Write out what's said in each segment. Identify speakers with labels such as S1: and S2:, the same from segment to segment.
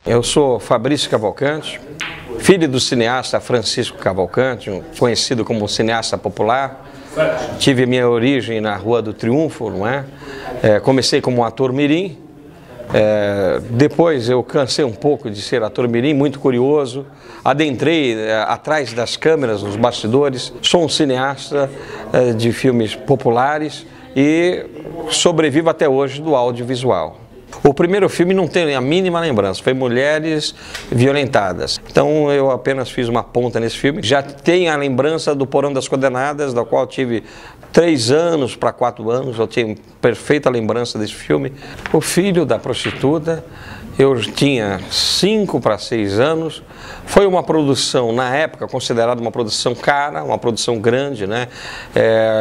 S1: Eu sou Fabrício Cavalcante, filho do cineasta Francisco Cavalcante, conhecido como cineasta popular. Tive minha origem na Rua do Triunfo, não é? Comecei como ator mirim. Depois eu cansei um pouco de ser ator mirim, muito curioso. Adentrei atrás das câmeras, nos bastidores. Sou um cineasta de filmes populares e sobrevivo até hoje do audiovisual. O primeiro filme não tem a mínima lembrança, foi Mulheres Violentadas. Então eu apenas fiz uma ponta nesse filme. Já tenho a lembrança do Porão das Condenadas, da qual tive 3 anos para 4 anos, eu tenho perfeita lembrança desse filme. O Filho da Prostituta, eu tinha 5 para 6 anos. Foi uma produção, na época, considerada uma produção cara, uma produção grande, né?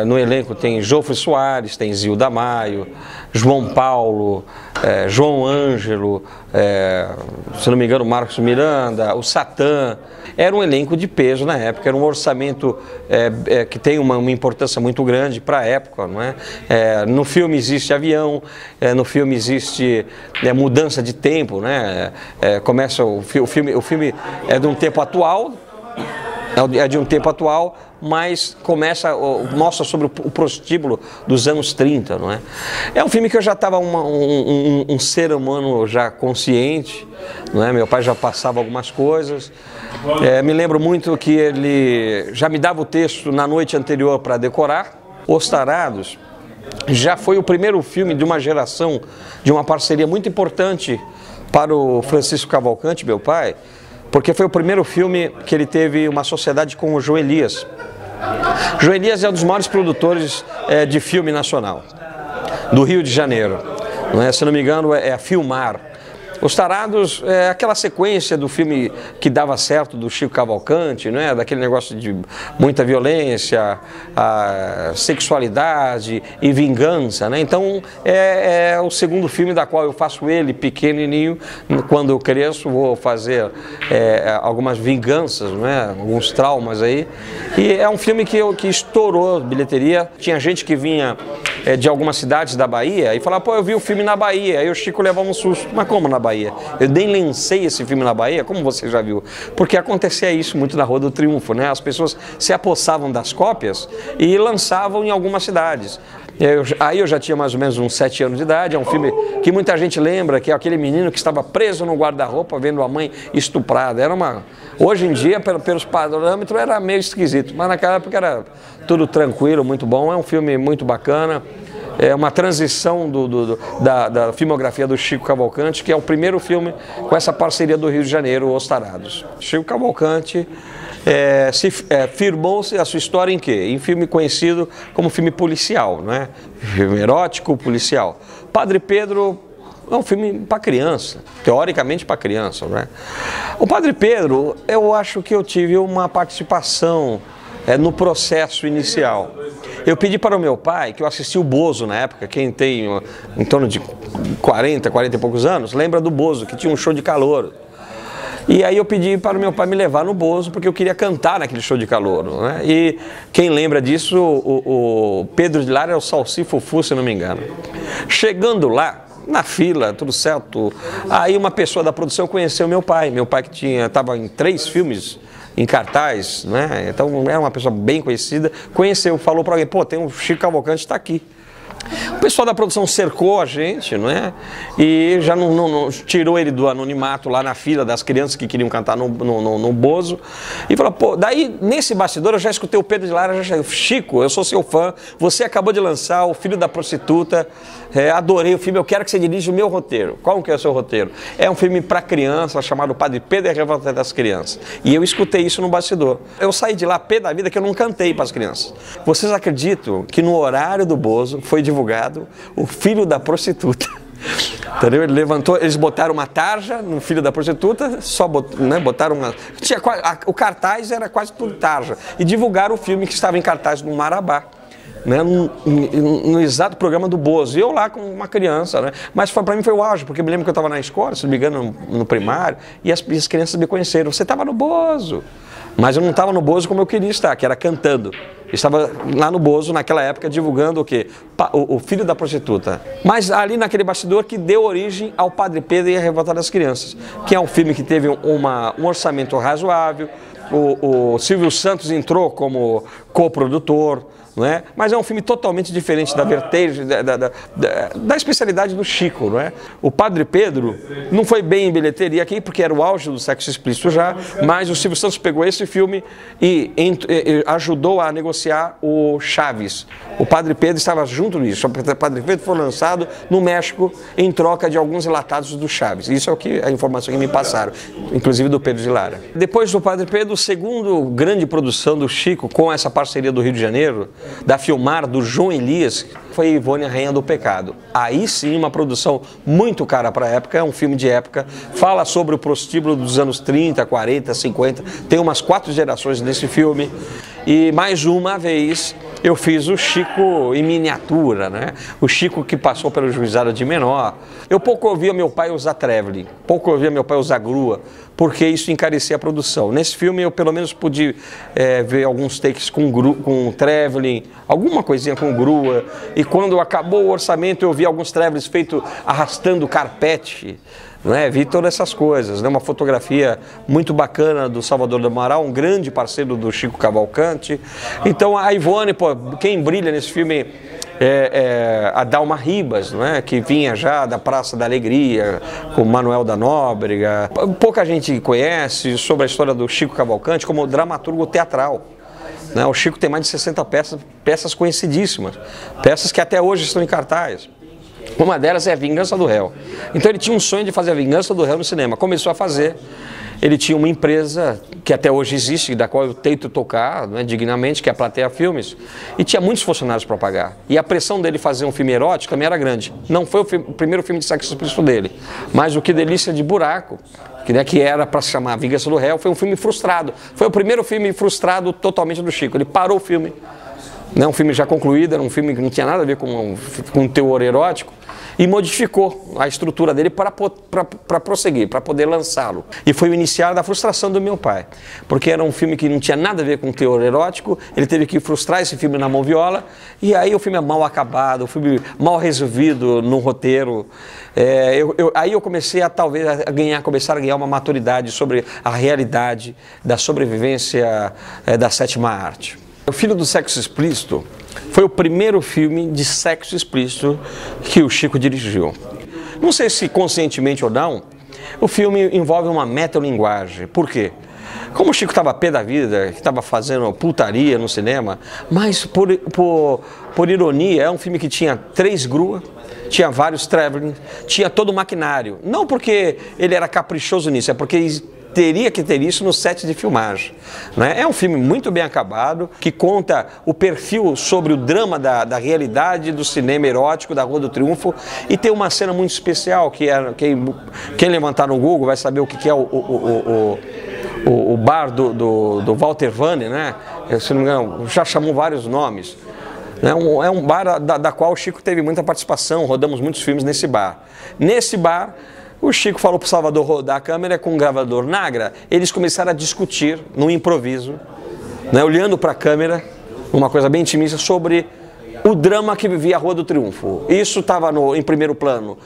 S1: No elenco tem Jofre Soares, tem Zilda Maio, João Paulo, João Ângelo, se não me engano, Marcos Miranda, o Satã. Era um elenco de peso na época, era um orçamento que tem uma importância muito grande para a época, não é? No filme existe avião, no filme existe mudança de tempo, né? Começa o filme é de um tempo atual, mas mostra sobre o prostíbulo dos anos 30, não é? É um filme que eu já estava um ser humano já consciente, não é? Meu pai já passava algumas coisas. Me lembro muito que ele já me dava o texto na noite anterior para decorar. Os Tarados já foi o primeiro filme de uma geração, de uma parceria muito importante para o Francisco Cavalcante, meu pai, porque foi o primeiro filme que ele teve uma sociedade com o João Elias. João Elias é um dos maiores produtores de filme nacional, do Rio de Janeiro. Não é? Se não me engano, é a Filmar. Os Tarados é aquela sequência do filme que dava certo do Chico Cavalcante, não é? Daquele negócio de muita violência, sexualidade e vingança, né? Então é o segundo filme da qual eu faço ele pequenininho. Quando eu cresço vou fazer algumas vinganças, não é? Alguns traumas aí. E é um filme que estourou bilheteria. Tinha gente que vinha de algumas cidades da Bahia e falava, pô, eu vi o filme na Bahia. Aí o Chico levava um susto. Mas como na Bahia? Eu nem lancei esse filme na Bahia, como você já viu. Porque acontecia isso muito na Rua do Triunfo, né? As pessoas se apossavam das cópias e lançavam em algumas cidades. Aí eu já tinha mais ou menos uns 7 anos de idade. É um filme que muita gente lembra, que é aquele menino que estava preso no guarda-roupa vendo a mãe estuprada. Hoje em dia, pelos parâmetros, era meio esquisito, mas naquela época era tudo tranquilo, muito bom. É um filme muito bacana. É uma transição da filmografia do Chico Cavalcante, que é o primeiro filme com essa parceria do Rio de Janeiro, Os Tarados. Chico Cavalcante firmou-se a sua história em quê? Em filme conhecido como filme policial, né? Filme erótico policial. Padre Pedro é um filme para criança, teoricamente para criança, né? O Padre Pedro, eu acho que eu tive uma participação no processo inicial. Eu pedi para o meu pai, que eu assisti o Bozo na época, quem tem em torno de 40 e poucos anos, lembra do Bozo, que tinha um show de calouro. E aí eu pedi para o meu pai me levar no Bozo, porque eu queria cantar naquele show de calouro, né? E quem lembra disso, o Pedro de Lara é o Salsi Fufu, se não me engano. Chegando lá, na fila, tudo certo, aí uma pessoa da produção conheceu meu pai que estava em 3 filmes em cartaz, né? Então era uma pessoa bem conhecida, conheceu, falou para alguém, pô, tem um Chico Cavalcante, está aqui. O pessoal da produção cercou a gente, não é? E já não tirou ele do anonimato lá na fila das crianças que queriam cantar no Bozo. E falou, pô, daí nesse bastidor eu já escutei o Pedro de Lara, Chico, eu sou seu fã, você acabou de lançar O Filho da Prostituta, adorei o filme, eu quero que você dirija o meu roteiro. Qual que é o seu roteiro? É um filme para criança, chamado Padre Pedro e a Revolta das Crianças. E eu escutei isso no bastidor. Eu saí de lá pé da vida que eu não cantei para as crianças. Vocês acreditam que no horário do Bozo foi divulgado O Filho da Prostituta? Entendeu? Ele levantou, eles botaram uma tarja no Filho da Prostituta, botaram uma... o cartaz era quase tudo tarja. E divulgaram o filme que estava em cartaz no Marabá, né, no exato programa do Bozo. E eu lá com uma criança, né? Mas para mim foi o auge, porque eu me lembro que eu estava na escola, se não me engano, no primário, e as crianças me conheceram. Você estava no Bozo. Mas eu não estava no Bozo como eu queria estar, que era cantando. Eu estava lá no Bozo, naquela época, divulgando o quê? O Filho da Prostituta. Mas ali naquele bastidor que deu origem ao Padre Pedro e a Revolta das Crianças, que é um filme que teve um orçamento razoável. O Silvio Santos entrou como coprodutor, não é? Mas é um filme totalmente diferente da vertente, da especialidade do Chico, não é? O Padre Pedro não foi bem em bilheteria aqui, porque era o auge do sexo explícito já, mas o Silvio Santos pegou esse filme e ajudou a negociar o Chaves. O Padre Pedro estava junto nisso. O Padre Pedro foi lançado no México em troca de alguns relatados do Chaves. Isso é a informação que me passaram, inclusive do Pedro de Lara. Depois do Padre Pedro, o segundo grande produção do Chico, com essa parceria do Rio de Janeiro, da Filmar, do João Elias, foi Ivone, a Rainha do Pecado. Aí sim, uma produção muito cara para a época, é um filme de época, fala sobre o prostíbulo dos anos 30, 40, 50, tem umas 4 gerações nesse filme. E mais uma vez eu fiz o Chico em miniatura, né? O Chico que passou pelo juizado de menor. Eu pouco ouvia meu pai usar traveling, pouco ouvia meu pai usar grua, porque isso encarecia a produção. Nesse filme eu pelo menos pude ver alguns takes com traveling, alguma coisinha com grua, e quando acabou o orçamento eu vi alguns travelings feitos arrastando carpete, né? Vi todas essas coisas, né? Uma fotografia muito bacana do Salvador do Amaral, um grande parceiro do Chico Cavalcante. Então a Ivone, pô, quem brilha nesse filme a Dalma Ribas, né, que vinha já da Praça da Alegria, com Manuel da Nóbrega. Pouca gente conhece sobre a história do Chico Cavalcante como dramaturgo teatral. Né? O Chico tem mais de 60 peças conhecidíssimas, peças que até hoje estão em cartaz. Uma delas é a Vingança do Réu. Então ele tinha um sonho de fazer a Vingança do Réu no cinema. Começou a fazer. Ele tinha uma empresa que até hoje existe, da qual eu tento tocar, né, dignamente, que é a Plateia Filmes, e tinha muitos funcionários para pagar. E a pressão dele fazer um filme erótico também era grande. Não foi o primeiro filme de sexo explícito dele, mas o Que Delícia de Buraco, que era para se chamar Vingança do Réu, foi um filme frustrado. Foi o primeiro filme frustrado totalmente do Chico. Ele parou o filme, né, um filme já concluído, era um filme que não tinha nada a ver com um teor erótico, e modificou a estrutura dele para prosseguir, para poder lançá-lo. E foi o iniciar da frustração do meu pai, porque era um filme que não tinha nada a ver com teor erótico, ele teve que frustrar esse filme na mão viola, e aí o filme é mal acabado, o filme mal resolvido no roteiro. Aí eu comecei a talvez começar a ganhar uma maturidade sobre a realidade da sobrevivência da sétima arte. O Filho do Sexo Explícito foi o primeiro filme de sexo explícito que o Chico dirigiu. Não sei se conscientemente ou não, o filme envolve uma metalinguagem. Por quê? Como o Chico estava pé da vida, que estava fazendo putaria no cinema, mas por ironia, é um filme que tinha 3 gruas, tinha vários traveling, tinha todo o maquinário. Não porque ele era caprichoso nisso, é porque teria que ter isso no set de filmagem, né? É um filme muito bem acabado, que conta o perfil sobre o drama da realidade do cinema erótico da Rua do Triunfo, e tem uma cena muito especial, que é, quem levantar no Google vai saber o que é o bar do Walter Vane, né? Se não me engano, já chamou vários nomes. É um bar da qual o Chico teve muita participação, rodamos muitos filmes nesse bar. Nesse bar, o Chico falou para o Salvador rodar a câmera com um gravador Nagra. Eles começaram a discutir, no improviso, né, olhando para a câmera, uma coisa bem intimista, sobre o drama que vivia a Rua do Triunfo. Isso estava em primeiro plano.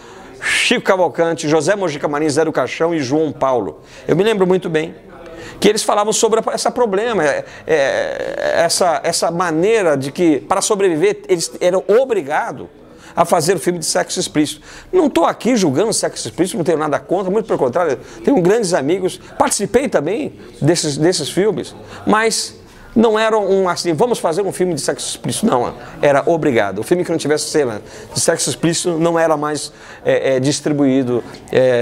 S1: Chico Cavalcante, José Mojica Marins, Zé do Caixão e João Paulo. Eu me lembro muito bem que eles falavam sobre esse problema, essa maneira de que, para sobreviver, eles eram obrigados a fazer filme de sexo explícito. Não estou aqui julgando sexo explícito, não tenho nada contra, muito pelo contrário, tenho grandes amigos, participei também desses filmes, mas não eram assim, vamos fazer um filme de sexo explícito, não, era obrigado. O filme que não tivesse cena de sexo explícito não era mais distribuído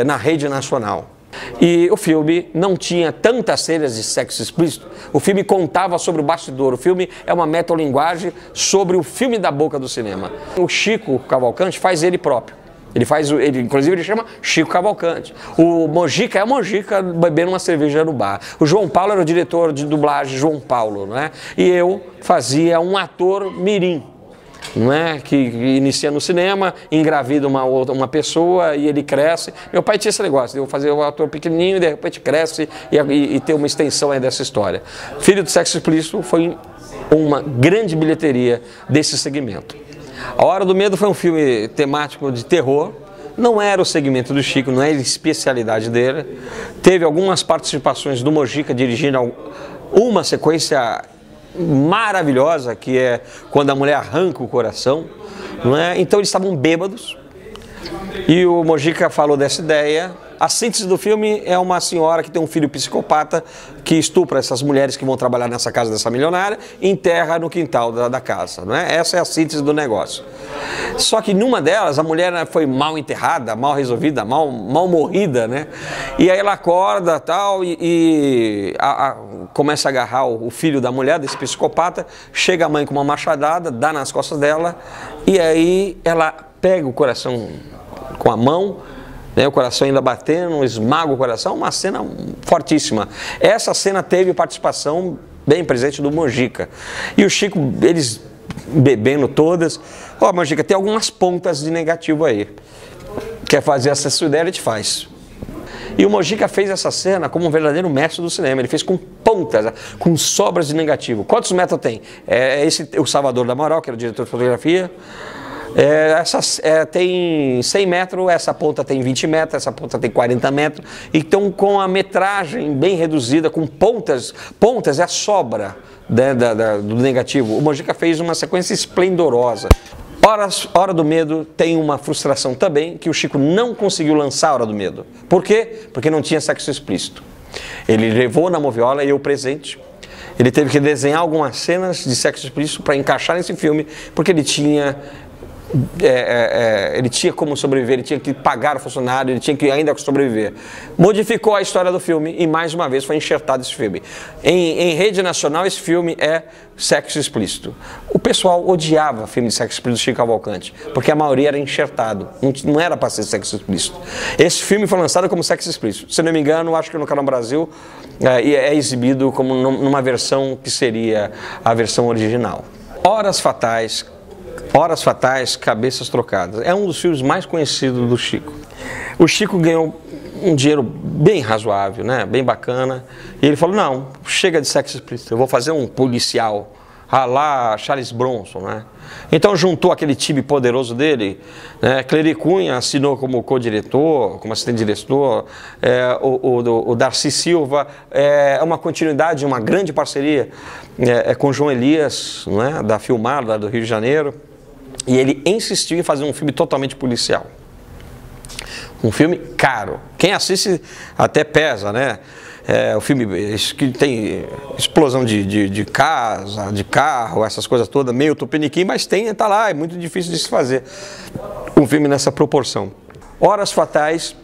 S1: na rede nacional. E o filme não tinha tantas cenas de sexo explícito, o filme contava sobre o bastidor, o filme é uma metalinguagem sobre o filme da boca do cinema. O Chico Cavalcante faz ele próprio, inclusive ele chama Chico Cavalcante. O Mojica é o Mojica bebendo uma cerveja no bar. O João Paulo era o diretor de dublagem, João Paulo, né? E eu fazia um ator mirim. não é? Que inicia no cinema, engravida uma pessoa e ele cresce. Meu pai tinha esse negócio, de eu fazer o ator pequenininho e de repente cresce e ter uma extensão aí dessa história. Filho do Sexo Explícito foi uma grande bilheteria desse segmento. A Hora do Medo foi um filme temático de terror. Não era o segmento do Chico, não é a especialidade dele. Teve algumas participações do Mojica dirigindo uma sequência maravilhosa, que é quando a mulher arranca o coração, não é? Então eles estavam bêbados e o Mojica falou dessa ideia. A síntese do filme é uma senhora que tem um filho psicopata que estupra essas mulheres que vão trabalhar nessa casa dessa milionária e enterra no quintal da casa, não é? Essa é a síntese do negócio. Só que numa delas a mulher foi mal enterrada, mal resolvida, mal morrida, né? E aí ela acorda tal, começa a agarrar o filho da mulher, desse psicopata, chega a mãe com uma machadada, dá nas costas dela e aí ela pega o coração com a mão, né, o coração ainda batendo, esmaga o coração, uma cena fortíssima. Essa cena teve participação bem presente do Mojica. E o Chico, eles bebendo todas. Ó, Mojica, tem algumas pontas de negativo aí. Quer fazer essa sua ideia, a gente faz. E o Mojica fez essa cena como um verdadeiro mestre do cinema. Ele fez com pontas, com sobras de negativo. Quantos metros tem? O Salvador da Moral, que era o diretor de fotografia. Tem 100 metros, essa ponta tem 20 metros, essa ponta tem 40 metros. Então, com a metragem bem reduzida, com pontas é a sobra, né, do negativo. O Mojica fez uma sequência esplendorosa. Hora do Medo tem uma frustração também, que o Chico não conseguiu lançar a Hora do Medo. Por quê? Porque não tinha sexo explícito. Ele levou na moviola e eu presente. Ele teve que desenhar algumas cenas de sexo explícito para encaixar nesse filme, porque ele tinha como sobreviver, ele tinha que pagar o funcionário, ele tinha que ainda sobreviver. Modificou a história do filme e mais uma vez foi enxertado esse filme. Em rede nacional esse filme é sexo explícito. O pessoal odiava filme de sexo explícito do Chico Cavalcante, porque a maioria era enxertado, não era para ser sexo explícito. Esse filme foi lançado como sexo explícito. Se não me engano, acho que no Canal Brasil é exibido como numa versão que seria a versão original. Horas Fatais, Cabeças Trocadas. É um dos filmes mais conhecidos do Chico. O Chico ganhou um dinheiro bem razoável, né? Bem bacana. E ele falou, não, chega de sexo explícito, eu vou fazer um policial, lá Charles Bronson, né? Então juntou aquele time poderoso dele, né? Clery Cunha assinou como co-diretor, como assistente diretor, o Darcy Silva, uma continuidade, uma grande parceria com João Elias, não é? Da Filmar, lá do Rio de Janeiro. E ele insistiu em fazer um filme totalmente policial. Um filme caro. Quem assiste até pesa, né? O filme que tem explosão de casa, de carro, essas coisas todas, meio tupiniquim, mas tá lá, é muito difícil de se fazer um filme nessa proporção. Horas Fatais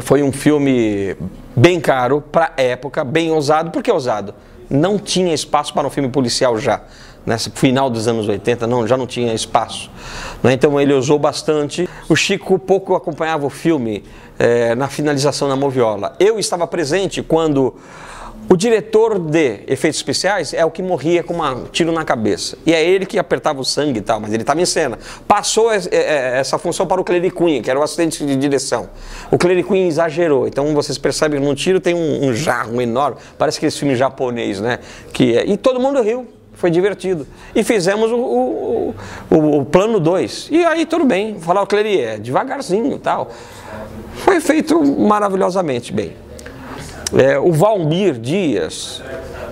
S1: foi um filme bem caro para a época, bem ousado. Por que ousado? Não tinha espaço para um filme policial já. Nesse final dos anos 80, já não tinha espaço, né? Então ele usou bastante. O Chico pouco acompanhava o filme na finalização na moviola. Eu estava presente quando o diretor de efeitos especiais é o que morria com um tiro na cabeça. E é ele que apertava o sangue e tal, mas ele estava em cena. Passou essa função para o Clery Cunha, que era o assistente de direção. O Clery Cunha exagerou. Então vocês percebem que no tiro tem um jarro enorme. Parece aquele filme japonês, né? E todo mundo riu. Foi divertido. E fizemos o plano 2. E aí tudo bem, falar o Clery devagarzinho e tal. Foi feito maravilhosamente bem. O Valmir Dias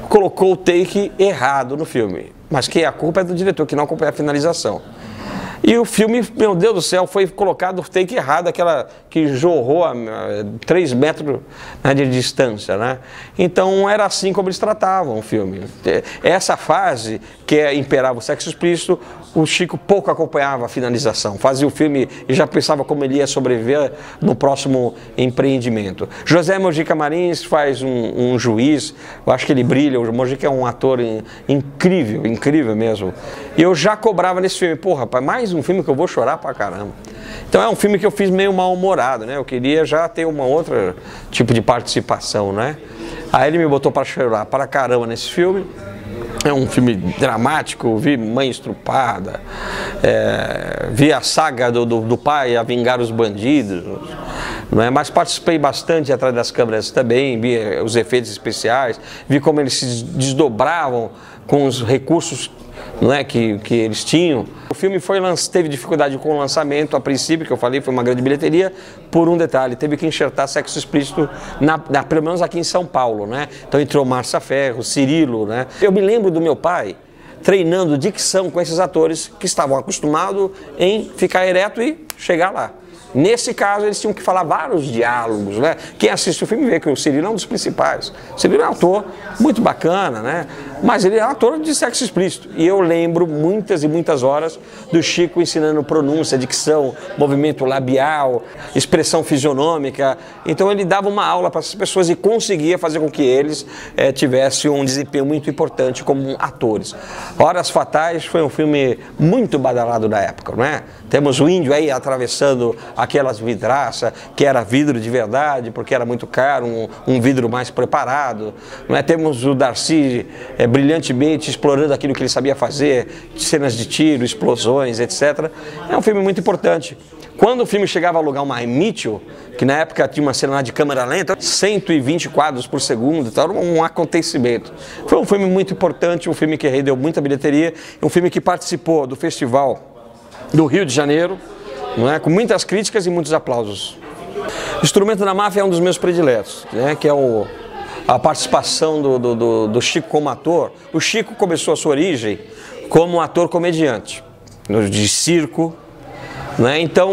S1: colocou o take errado no filme. Mas que a culpa é do diretor, que não acompanha a finalização. E o filme, meu Deus do céu, foi colocado o take errado, aquela que jorrou a 3 metros, né, de distância, né? Então era assim como eles tratavam o filme. Essa fase, que imperava o sexo explícito, o Chico pouco acompanhava a finalização. Fazia o filme e já pensava como ele ia sobreviver no próximo empreendimento. José Mojica Marins faz um juiz, eu acho que ele brilha, o Mojica é um ator incrível, incrível mesmo. E eu já cobrava nesse filme, pô, rapaz, mais um filme que eu vou chorar pra caramba. Então é um filme que eu fiz meio mal-humorado, né? Eu queria já ter uma outra tipo de participação, né? Aí ele me botou pra chorar para caramba nesse filme. É um filme dramático, vi Mãe Estrupada, vi a saga do pai a vingar os bandidos, não é? Mas participei bastante atrás das câmeras também, vi os efeitos especiais, vi como eles se desdobravam com os recursos, não é, que eles tinham. O filme teve dificuldade com o lançamento, a princípio, que eu falei, foi uma grande bilheteria, por um detalhe, teve que enxertar sexo explícito, pelo menos aqui em São Paulo, né? Então entrou Márcia Ferro, Cirilo, né? Eu me lembro do meu pai treinando dicção com esses atores que estavam acostumados em ficar ereto e chegar lá. Nesse caso, eles tinham que falar vários diálogos, né? Quem assiste o filme vê que o Cirilo é um dos principais. O Cirilo é um ator muito bacana, né? Mas ele é um ator de sexo explícito. E eu lembro muitas e muitas horas do Chico ensinando pronúncia, dicção, movimento labial, expressão fisionômica. Então ele dava uma aula para essas pessoas e conseguia fazer com que eles tivessem um desempenho muito importante como atores. Horas Fatais foi um filme muito badalado da época, não é? Temos o índio aí atravessando aquelas vidraças, que era vidro de verdade, porque era muito caro, um vidro mais preparado. Não é? Temos o Darcy brilhantemente explorando aquilo que ele sabia fazer, cenas de tiro, explosões, etc. É um filme muito importante. Quando o filme chegava a lugar uma Mitchell, que na época tinha uma cena lá de câmera lenta, 120 quadros por segundo, então era um acontecimento. Foi um filme muito importante, um filme que rendeu muita bilheteria, um filme que participou do Festival do Rio de Janeiro, não é? Com muitas críticas e muitos aplausos. Instrumento da Máfia é um dos meus prediletos, né? Que é a participação do Chico como ator. O Chico começou a sua origem como ator comediante, de circo, né? Então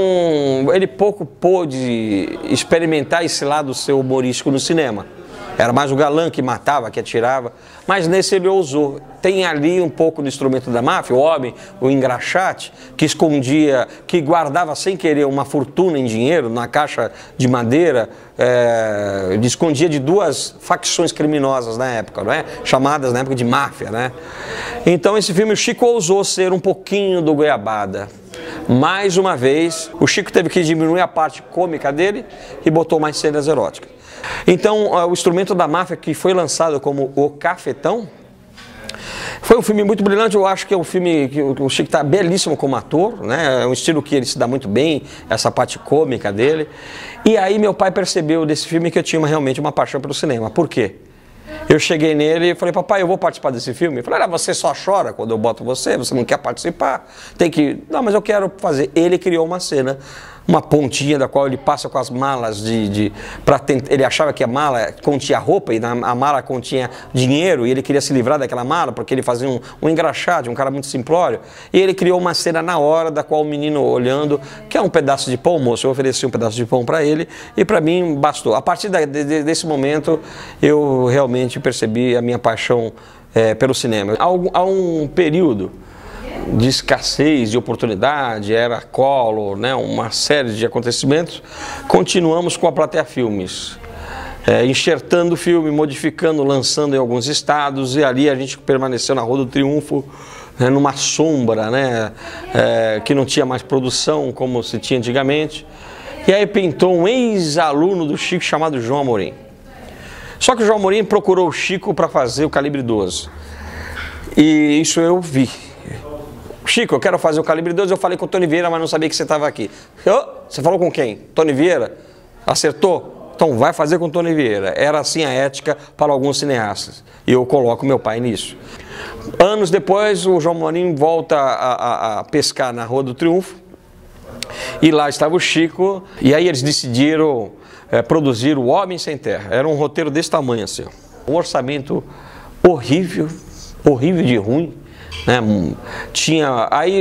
S1: ele pouco pôde experimentar esse lado seu humorístico no cinema. Era mais o galã que matava, que atirava, mas nesse ele ousou. Tem ali um pouco do instrumento da máfia, o homem, o engraxate, que escondia, que guardava sem querer uma fortuna em dinheiro na caixa de madeira, escondia de duas facções criminosas na época, não é? Chamadas na época de máfia, né? Então esse filme o Chico ousou ser um pouquinho do Goiabada. Mais uma vez, o Chico teve que diminuir a parte cômica dele e botou mais cenas eróticas. Então, o Instrumento da Máfia, que foi lançado como O Cafetão, foi um filme muito brilhante. Eu acho que é um filme que o Chico está belíssimo como ator, né? É um estilo que ele se dá muito bem, essa parte cômica dele. E aí meu pai percebeu desse filme que eu tinha realmente uma paixão pelo cinema. Por quê? Eu cheguei nele e falei, papai, eu vou participar desse filme. Ele falou, você só chora quando eu boto você não quer participar? Tem que... Não, mas eu quero fazer. Ele criou uma cena, uma pontinha da qual ele passa com as malas ele achava que a mala continha roupa e a mala continha dinheiro e ele queria se livrar daquela mala porque ele fazia um engraxate, um cara muito simplório. E ele criou uma cena na hora da qual o menino olhando, que é um pedaço de pão, moço, eu ofereci um pedaço de pão para ele e para mim bastou. A partir desse momento eu realmente percebi a minha paixão pelo cinema. Há um período de escassez de oportunidade, era Collor, né, uma série de acontecimentos, continuamos com a Plateia Filmes, enxertando o filme, modificando, lançando em alguns estados, e ali a gente permaneceu na Rua do Triunfo, né, numa sombra, né, que não tinha mais produção como se tinha antigamente, e aí pintou um ex-aluno do Chico chamado João Amorim. Só que o João Amorim procurou o Chico para fazer o Calibre 12, e isso eu vi. Chico, eu quero fazer o Calibre 12, eu falei com o Tony Vieira, mas não sabia que você estava aqui. Você falou com quem? Tony Vieira? Acertou? Então vai fazer com o Tony Vieira. Era assim a ética para alguns cineastas. E eu coloco meu pai nisso. Anos depois, o João Amorim volta a pescar na Rua do Triunfo. E lá estava o Chico. E aí eles decidiram produzir O Homem Sem Terra. Era um roteiro desse tamanho assim. Um orçamento horrível, horrível de ruim. Né?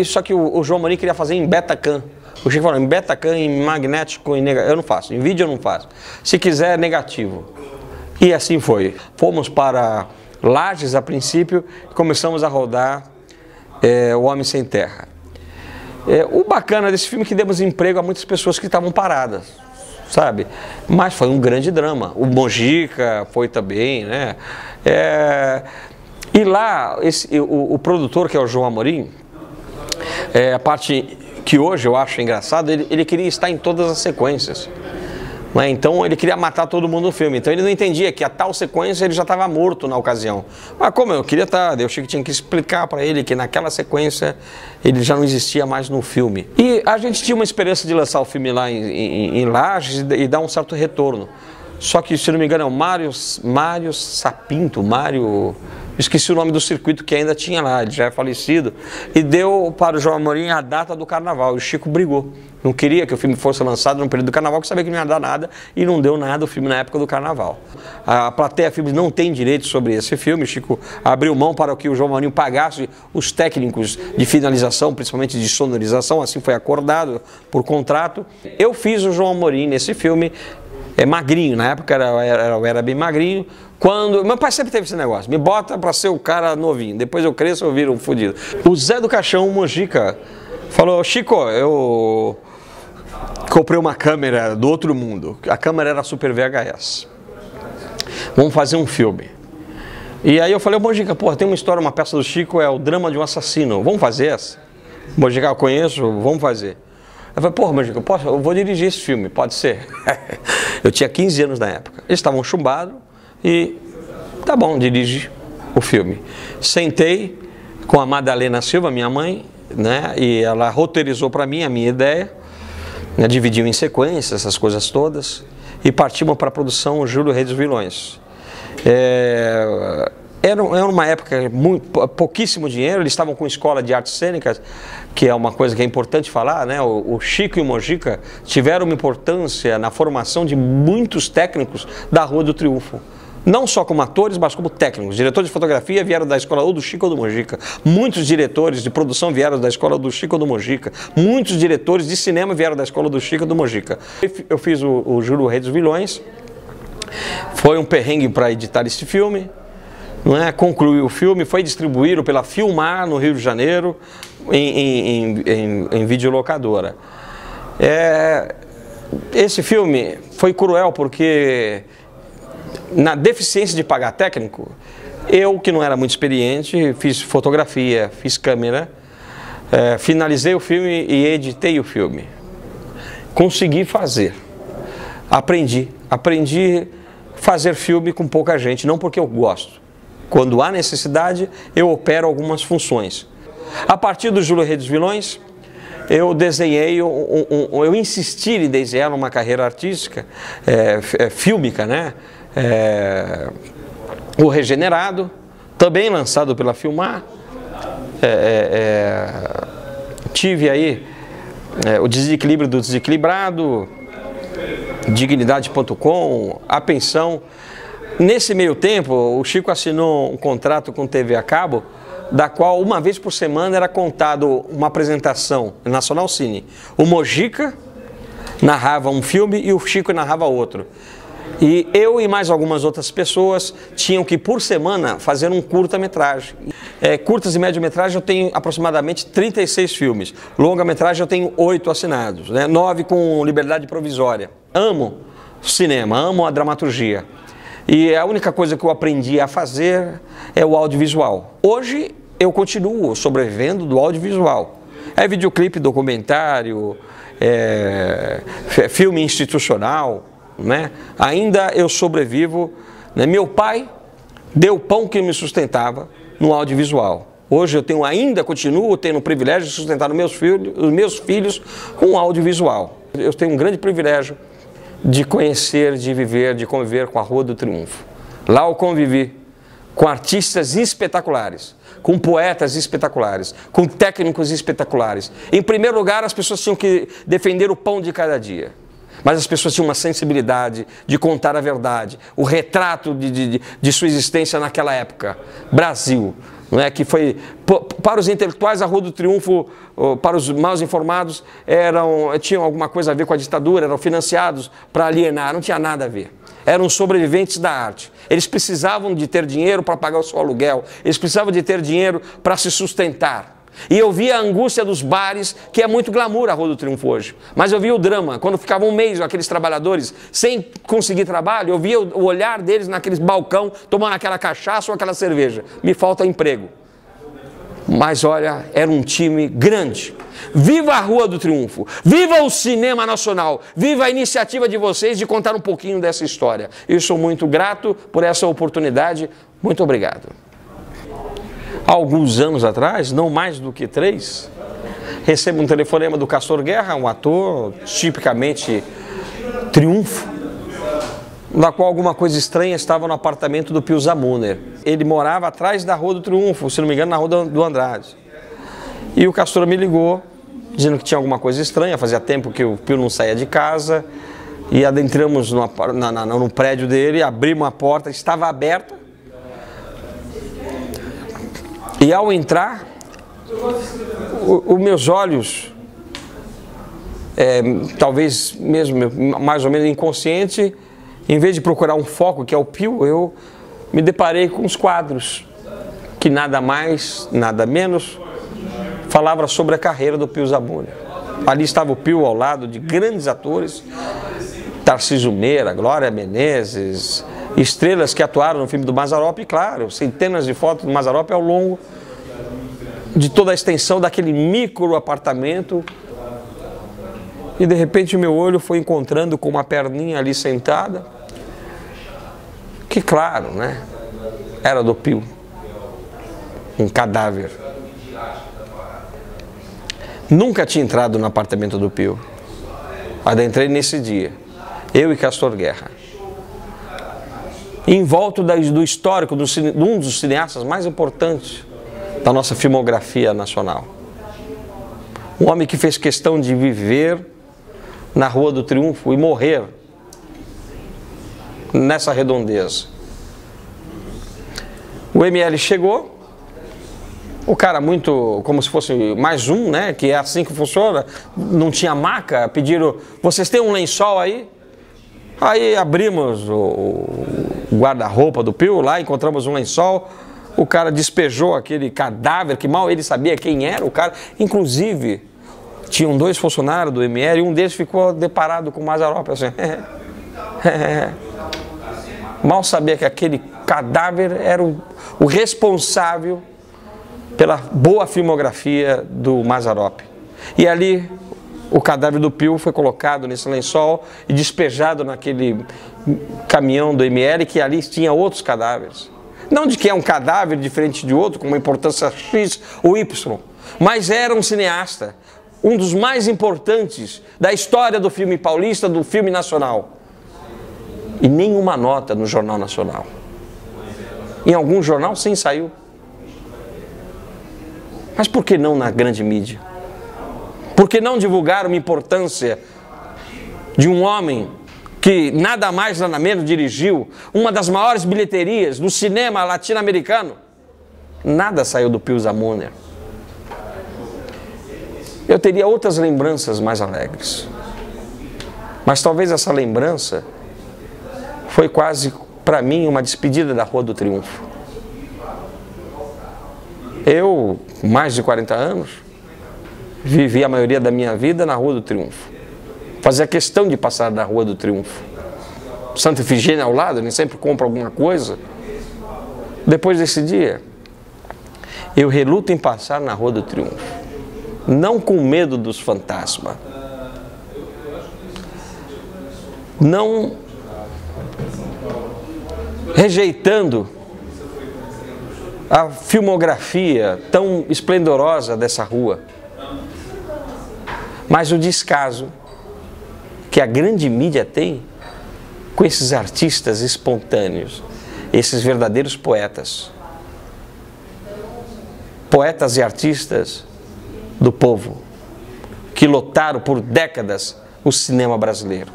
S1: Só que o João Amorim queria fazer em Betacam. O Chico falou, em Betacam, em magnético, em negativo. Eu não faço, em vídeo eu não faço. Se quiser, negativo. E assim foi. Fomos para Lages a princípio e começamos a rodar O Homem Sem Terra. O bacana desse filme é que demos emprego a muitas pessoas que estavam paradas, sabe? Mas foi um grande drama. O Mojica foi também, né? E lá, o produtor, que é o João Amorim, a parte que hoje eu acho engraçado, ele queria estar em todas as sequências. Então ele queria matar todo mundo no filme. Então ele não entendia que a tal sequência ele já estava morto na ocasião. Mas como eu queria estar, eu achei que tinha que explicar para ele que naquela sequência ele já não existia mais no filme. E a gente tinha uma esperança de lançar o filme lá em Lages e dar um certo retorno. Só que, se não me engano, é o Mário Sapinto, esqueci o nome do circuito que ainda tinha lá, ele já é falecido, e deu para o João Amorim a data do carnaval, e o Chico brigou. Não queria que o filme fosse lançado no período do carnaval, porque sabia que não ia dar nada, e não deu nada o filme na época do carnaval. A Plateia Filmes não tem direito sobre esse filme, o Chico abriu mão para que o João Amorim pagasse os técnicos de finalização, principalmente de sonorização, assim foi acordado por contrato. Eu fiz o João Amorim nesse filme, magrinho, na época eu era bem magrinho. Meu pai sempre teve esse negócio, me bota para ser o cara novinho, depois eu cresço eu viro um fudido. O Zé do Caixão, Mojica, falou: Chico, eu comprei uma câmera do outro mundo, a câmera era Super VHS, vamos fazer um filme. E aí eu falei: Mojica, porra, tem uma história, uma peça do Chico, é o drama de um assassino, vamos fazer essa? Mojica, eu conheço, vamos fazer. Eu falei: porra, Mojica, eu vou dirigir esse filme, pode ser? Eu tinha 15 anos na época, eles estavam chumbados e tá bom, dirige o filme. Sentei com a Madalena Silva, minha mãe, né, e ela roteirizou para mim a minha ideia, né, dividiu em sequências, essas coisas todas, e partimos para a produção Júlio Rei dos Vilões. Era uma época pouquíssimo dinheiro, eles estavam com escola de artes cênicas, que é uma coisa que é importante falar, né? O Chico e o Mojica tiveram uma importância na formação de muitos técnicos da Rua do Triunfo. Não só como atores, mas como técnicos. Diretores de fotografia vieram da escola ou do Chico ou do Mojica. Muitos diretores de produção vieram da escola do Chico ou do Mojica. Muitos diretores de cinema vieram da escola do Chico ou do Mojica. Eu fiz o Júlio Rei dos Vilões. Foi um perrengue para editar esse filme. Não é? Concluiu o filme, foi distribuído pela Filmar no Rio de Janeiro em videolocadora. Esse filme foi cruel porque, na deficiência de pagar técnico, eu, que não era muito experiente, fiz fotografia, fiz câmera, finalizei o filme e editei o filme. Consegui fazer, aprendi a fazer filme com pouca gente, não porque eu gosto. Quando há necessidade, eu opero algumas funções. A partir do Júlio Rei dos Vilões, eu desenhei, eu insisti em desenhar uma carreira artística, fílmica, né? O Regenerado, também lançado pela Filmar. Tive aí o Desequilíbrio do Desequilibrado, Dignidade.com, A Pensão. Nesse meio tempo, o Chico assinou um contrato com TV a cabo, da qual uma vez por semana era contado uma apresentação Nacional Cine. O Mojica narrava um filme e o Chico narrava outro. E eu e mais algumas outras pessoas tinham que, por semana, fazer um curta-metragem. Curtas e médio-metragem eu tenho aproximadamente 36 filmes. Longa-metragem eu tenho 8 assinados, né? 9 com liberdade provisória. Amo cinema, amo a dramaturgia. E a única coisa que eu aprendi a fazer é o audiovisual. Hoje eu continuo sobrevivendo do audiovisual. Videoclipe, documentário, filme institucional, né? Ainda eu sobrevivo, né? Meu pai deu o pão que me sustentava no audiovisual. Hoje eu continuo tendo o privilégio de sustentar os meus filhos com o audiovisual. Eu tenho um grande privilégio de conhecer, de viver, de conviver com a Rua do Triunfo. Lá eu convivi com artistas espetaculares, com poetas espetaculares, com técnicos espetaculares. Em primeiro lugar, as pessoas tinham que defender o pão de cada dia. Mas as pessoas tinham uma sensibilidade de contar a verdade, o retrato de sua existência naquela época. Brasil, não é? Que foi, para os intelectuais, a Rua do Triunfo, para os mal informados, tinham alguma coisa a ver com a ditadura, eram financiados para alienar, não tinha nada a ver. Eram sobreviventes da arte. Eles precisavam de ter dinheiro para pagar o seu aluguel, eles precisavam de ter dinheiro para se sustentar. E eu via a angústia dos bares, que é muito glamour a Rua do Triunfo hoje. Mas eu via o drama, quando ficavam um mês aqueles trabalhadores sem conseguir trabalho, eu via o olhar deles naqueles balcão, tomando aquela cachaça ou aquela cerveja. Me falta emprego. Mas olha, era um time grande. Viva a Rua do Triunfo, viva o cinema nacional, viva a iniciativa de vocês de contar um pouquinho dessa história. Eu sou muito grato por essa oportunidade, muito obrigado. Há alguns anos atrás, não mais do que 3, recebo um telefonema do Castor Guerra, um ator tipicamente triunfo, na qual alguma coisa estranha estava no apartamento do Pio Zamuner. Ele morava atrás da Rua do Triunfo, se não me engano, na Rua do Andrade. E o Castor me ligou, dizendo que tinha alguma coisa estranha, fazia tempo que o Pio não saía de casa, e adentramos no prédio dele, abrimos a porta, estava aberta, e ao entrar, os meus olhos, talvez mesmo mais ou menos inconsciente, em vez de procurar um foco, que é o Pio, eu me deparei com os quadros, que nada mais, nada menos, falava sobre a carreira do Pio Zamuner. Ali estava o Pio ao lado de grandes atores, Tarcísio Meira, Glória Menezes, estrelas que atuaram no filme do Mazzaropi, e claro, centenas de fotos do Mazzaropi ao longo de toda a extensão daquele micro apartamento. E de repente o meu olho foi encontrando com uma perninha ali sentada, que claro, né, era do Pio, um cadáver. Nunca tinha entrado no apartamento do Pio. Adentrei nesse dia, eu e Castor Guerra. Em volta do histórico de um dos cineastas mais importantes da nossa filmografia nacional. Um homem que fez questão de viver na Rua do Triunfo e morrer nessa redondeza. O ML chegou. O cara muito, como se fosse mais um, né? Que é assim que funciona. Não tinha maca, pediram, vocês têm um lençol aí? Aí abrimos o guarda-roupa do Pio, lá encontramos um lençol. O cara despejou aquele cadáver, que mal ele sabia quem era o cara. Inclusive, tinham 2 funcionários do ML e um deles ficou deparado com o Mazzaropi, assim. Mal sabia que aquele cadáver era o responsável pela boa filmografia do Mazzaropi. E ali o cadáver do Pio foi colocado nesse lençol e despejado naquele caminhão do ML, que ali tinha outros cadáveres. Não de que é um cadáver diferente de outro, com uma importância X ou Y, mas era um cineasta, um dos mais importantes da história do filme paulista, do filme nacional. E nenhuma nota no Jornal Nacional. Em algum jornal, sim, saiu. Mas por que não na grande mídia? Por que não divulgar uma importância de um homem que nada mais nada menos dirigiu uma das maiores bilheterias do cinema latino-americano? Nada saiu do Pio Zamuner. Eu teria outras lembranças mais alegres. Mas talvez essa lembrança foi quase, para mim, uma despedida da Rua do Triunfo. Eu, com mais de 40 anos, vivi a maioria da minha vida na Rua do Triunfo. Fazia questão de passar da Rua do Triunfo. Santa Efigênia ao lado, nem sempre compro alguma coisa. Depois desse dia, eu reluto em passar na Rua do Triunfo. Não com medo dos fantasmas. Não rejeitando a filmografia tão esplendorosa dessa rua, mas o descaso que a grande mídia tem com esses artistas espontâneos, esses verdadeiros poetas. Poetas e artistas do povo, que lotaram por décadas o cinema brasileiro.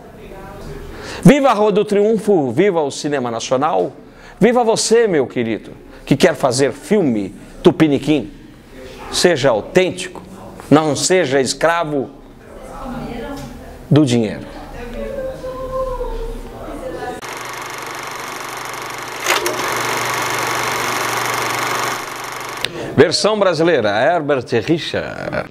S1: Viva a Rua do Triunfo, viva o cinema nacional, viva você, meu querido, que quer fazer filme tupiniquim. Seja autêntico, não seja escravo do dinheiro. Versão brasileira, Herbert Richard.